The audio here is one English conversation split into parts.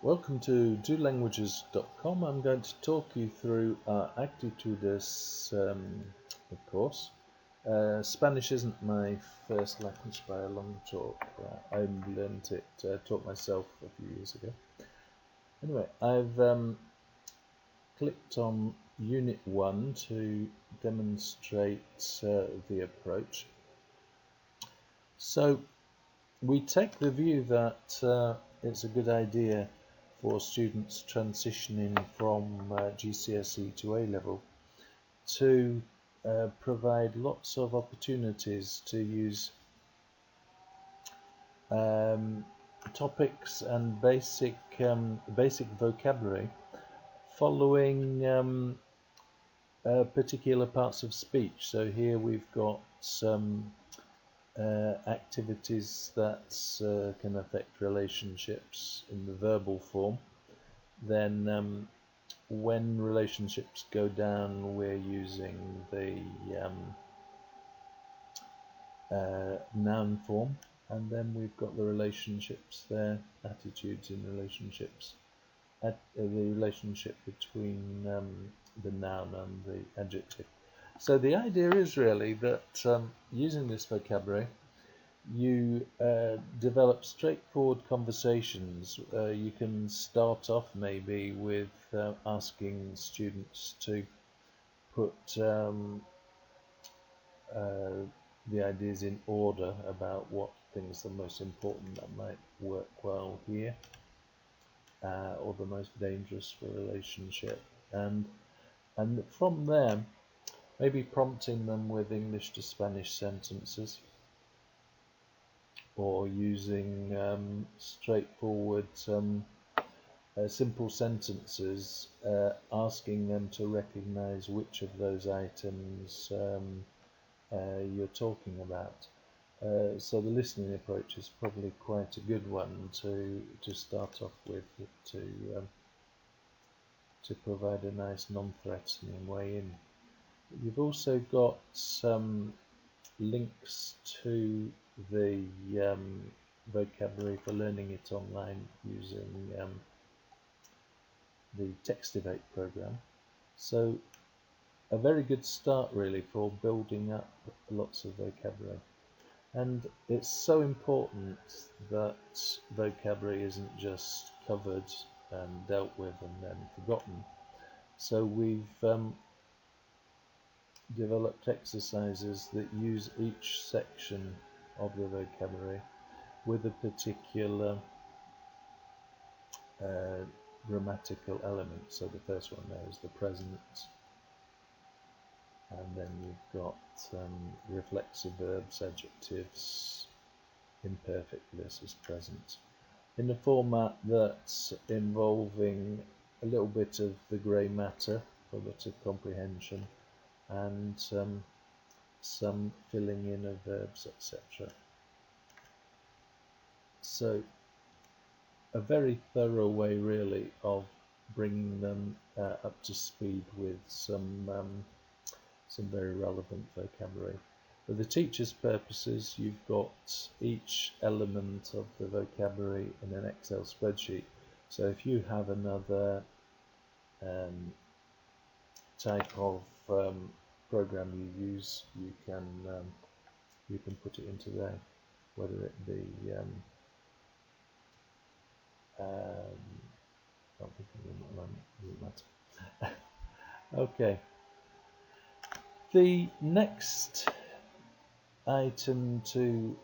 Welcome to twolanguages.com. I'm going to talk you through our Actitudes course. Spanish isn't my first language by a long chalk. I learned it, taught myself a few years ago. Anyway, I've clicked on Unit 1 to demonstrate the approach. So we take the view that it's a good idea for students transitioning from GCSE to A-level to provide lots of opportunities to use topics and basic vocabulary following particular parts of speech. So here we've got some activities that can affect relationships in the verbal form. Then when relationships go down, we're using the noun form, and then we've got the relationships there, attitudes in relationships, the relationship between the noun and the adjective. So the idea is really that using this vocabulary, you develop straightforward conversations. You can start off maybe with asking students to put the ideas in order about what things are most important that might work well here, or the most dangerous for a relationship, and from there maybe prompting them with English to Spanish sentences, or using straightforward simple sentences, asking them to recognize which of those items you're talking about. So the listening approach is probably quite a good one to start off with, to provide a nice non-threatening way in. You've also got some links to the vocabulary for learning it online using the Textivate program. So a very good start really for building up lots of vocabulary. And it's so important that vocabulary isn't just covered and dealt with and then forgotten. So we've developed exercises that use each section of the vocabulary with a particular grammatical element. So the first one there is the present, and then you've got reflexive verbs, adjectives, imperfect versus present, in a format that's involving a little bit of the grey matter for better comprehension, and some filling in of verbs, etc. So a very thorough way really of bringing them up to speed with some very relevant vocabulary. For the teacher's purposes, you've got each element of the vocabulary in an Excel spreadsheet. So if you have another type of program you use, you can put it into there, whether it be can't think of the name, doesn't matter. Okay. The next item to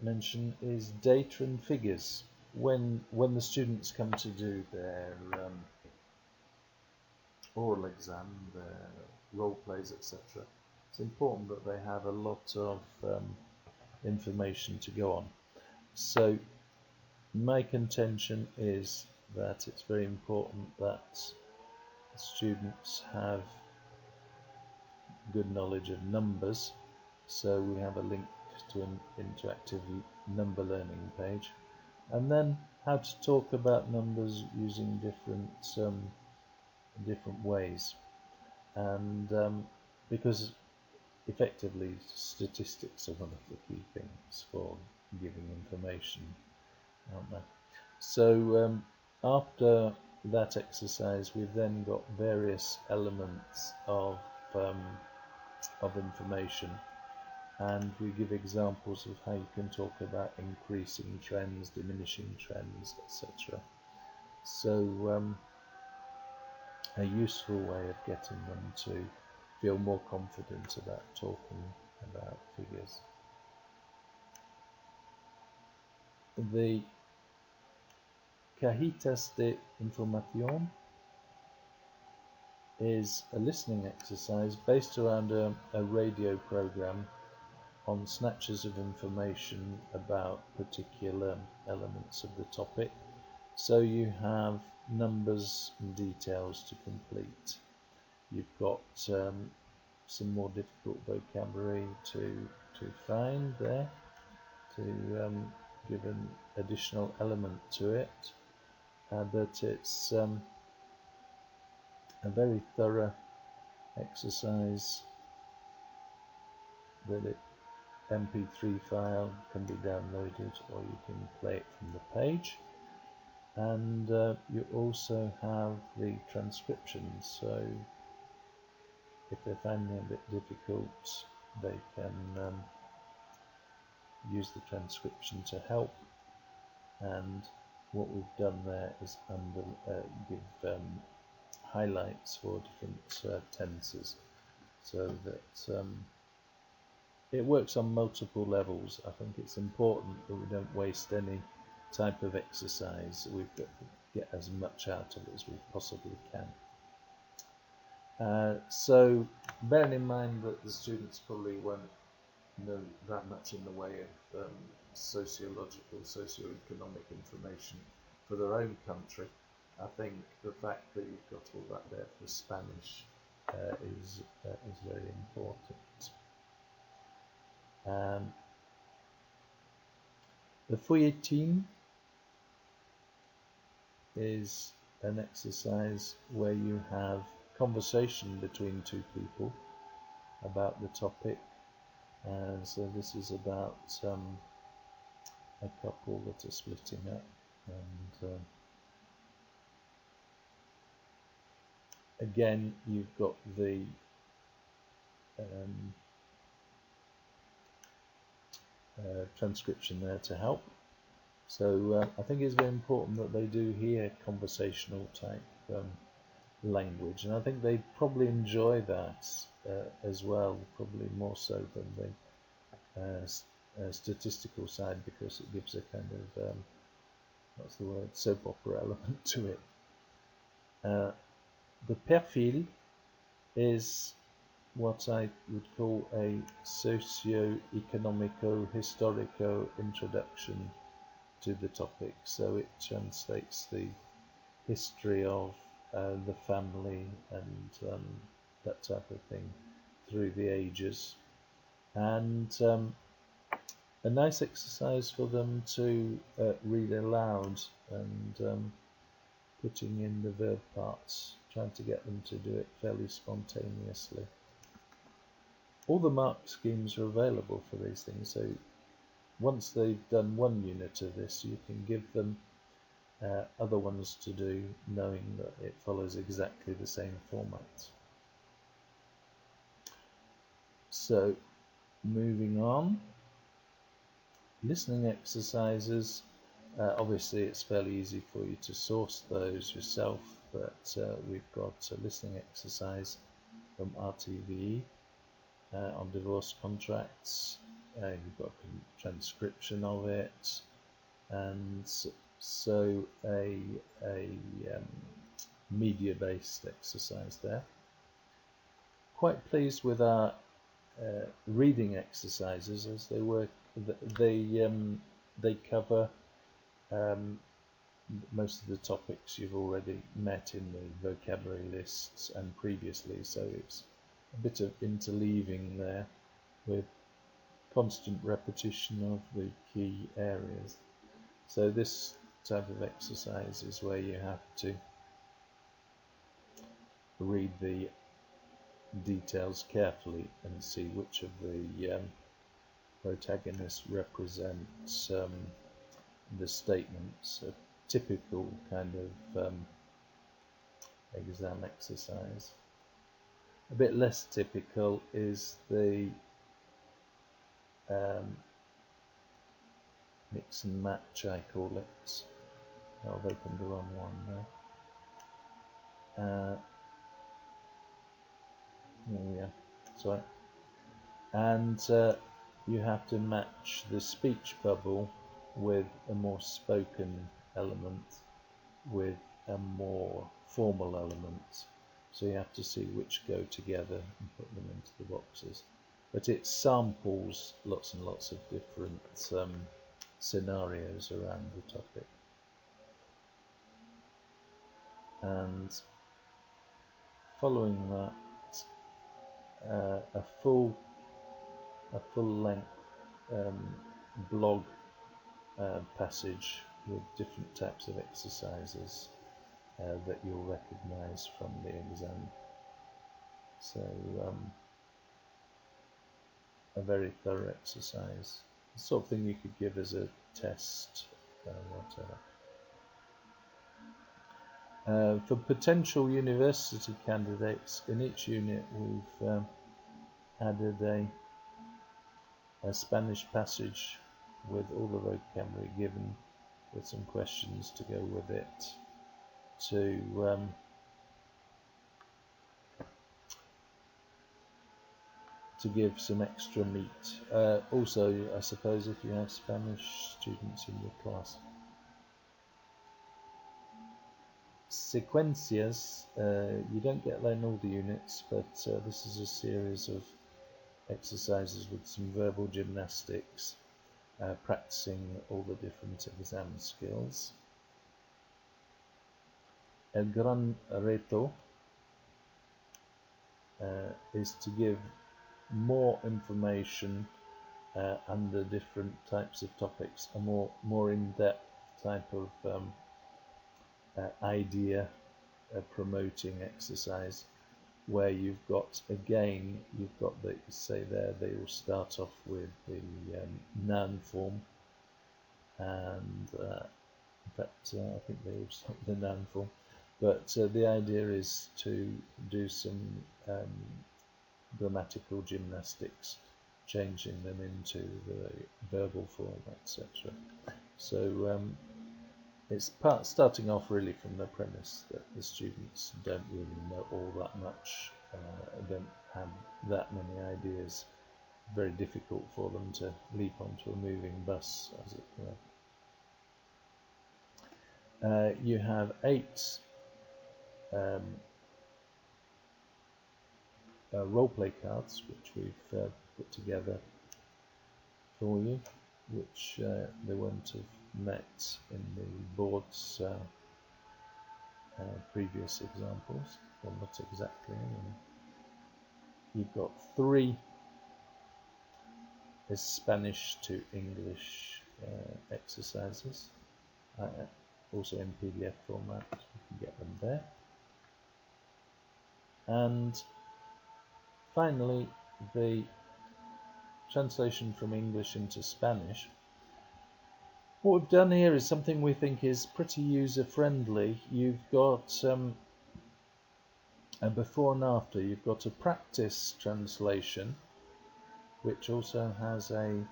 mention is data and figures. When the students come to do their oral exam, their role plays, etc., it's important that they have a lot of information to go on. So my contention is that it's very important that students have good knowledge of numbers. So we have a link to an interactive number learning page, and then how to talk about numbers using different ways, and because effectively statistics are one of the key things for giving information, aren't they? After that exercise, we've then got various elements um, of information, and we give examples of how you can talk about increasing trends, diminishing trends, etc. So a useful way of getting them to feel more confident about talking about figures. The cajitas de información is a listening exercise based around a radio program on snatches of information about particular elements of the topic. So you have numbers and details to complete. You've got some more difficult vocabulary to find there, to give an additional element to it, but it's a very thorough exercise. The MP3 file can be downloaded, or you can play it from the page, and you also have the transcriptions, so if they're finding it a bit difficult, they can use the transcription to help. And what we've done there is give highlights for different tenses, so that it works on multiple levels. I think it's important that we don't waste any type of exercise. We've got to get as much out of it as we possibly can. So bearing in mind that the students probably won't know that much in the way of sociological, socioeconomic information for their own country, I think the fact that you've got all that there for Spanish is very important. The folletin is an exercise where you have conversation between two people about the topic. So this is about a couple that are splitting up, and again you've got the transcription there to help. So I think it's very important that they do hear conversational type language, and I think they probably enjoy that as well, probably more so than the statistical side, because it gives a kind of what's the word, soap opera element to it. The perfil is what I would call a socio-economico-historico introduction to the topic. So it translates the history of the family and that type of thing through the ages, and a nice exercise for them to read aloud, and putting in the verb parts, trying to get them to do it fairly spontaneously. All the mark schemes are available for these things, so once they've done one unit of this, you can give them other ones to do, knowing that it follows exactly the same format. So, moving on, listening exercises. Obviously, it's fairly easy for you to source those yourself, but we've got a listening exercise from RTVE on divorce contracts. You've got a transcription of it, and so a media-based exercise there. Quite pleased with our reading exercises, as they work. They cover most of the topics you've already met in the vocabulary lists and previously, so it's a bit of interleaving there with constant repetition of the key areas. So this type of exercise is where you have to read the details carefully and see which of the protagonists represent the statements. So typical kind of exam exercise. A bit less typical is the mix and match, I call it. I've opened the wrong one there. There we are. Sorry. And you have to match the speech bubble with a more spoken element with a more formal element. So you have to see which go together and put them into the boxes. But it samples lots and lots of different scenarios around the topic. And following that, a full length blog passage with different types of exercises that you'll recognize from the exam. So a very thorough exercise, the sort of thing you could give as a test, whatever. For potential university candidates, in each unit we've added a Spanish passage with all the vocabulary given, with some questions to go with it, to give some extra meat. Also, I suppose, if you have Spanish students in your class. Secuencias, you don't get that in all the units, but this is a series of exercises with some verbal gymnastics, practicing all the different exam skills. El gran reto is to give more information under different types of topics, a more in-depth type of idea promoting exercise, where you've got the, say there, they will start off with the noun form, and in fact I think they all start with the noun form, but the idea is to do some grammatical gymnastics, changing them into the verbal form, etc. So it's starting off really from the premise that the students don't really know all that much, don't have that many ideas. Very difficult for them to leap onto a moving bus, as it were. You have 8 role-play cards, which we've put together for you, which they won't have met in the board's previous examples, or not exactly. You've got 3 Spanish to English exercises, also in PDF format. You can get them there. And finally, the translation from English into Spanish. What we've done here is something we think is pretty user-friendly. You've got a before and after. You've got a practice translation, which also has a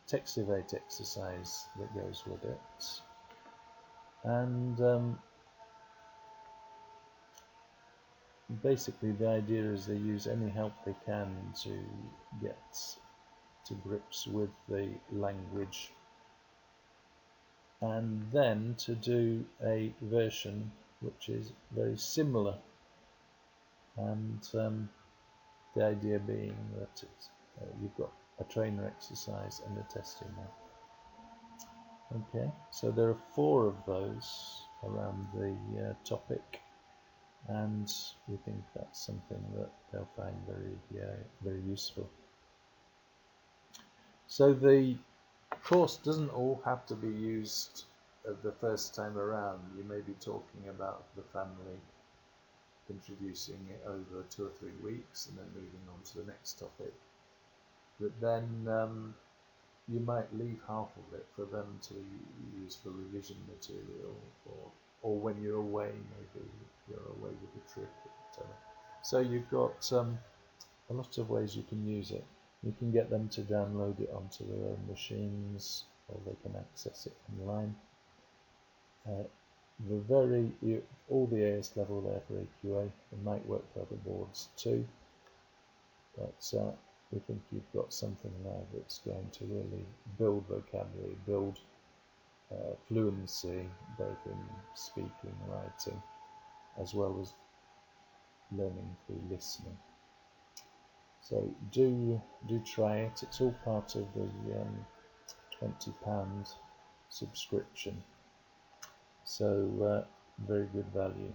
Textivate exercise that goes with it. And basically the idea is they use any help they can to get to grips with the language, and then to do a version which is very similar, and the idea being that you've got a trainer exercise and a testing one. Okay, so there are 4 of those around the topic, and we think that's something that they'll find very useful. So the course doesn't all have to be used the first time around. You may be talking about the family, introducing it over 2 or 3 weeks, and then moving on to the next topic. But then you might leave half of it for them to use for revision material, or when you're away, maybe you're away with a trip or whatever. So you've got a lot of ways you can use it. You can get them to download it onto their own machines, or they can access it online. All the AS level there for AQA. It might work for other boards too, but we think you've got something there that's going to really build vocabulary, build fluency, both in speaking, writing, as well as learning through listening. So do try it. It's all part of the £20 subscription. So very good value.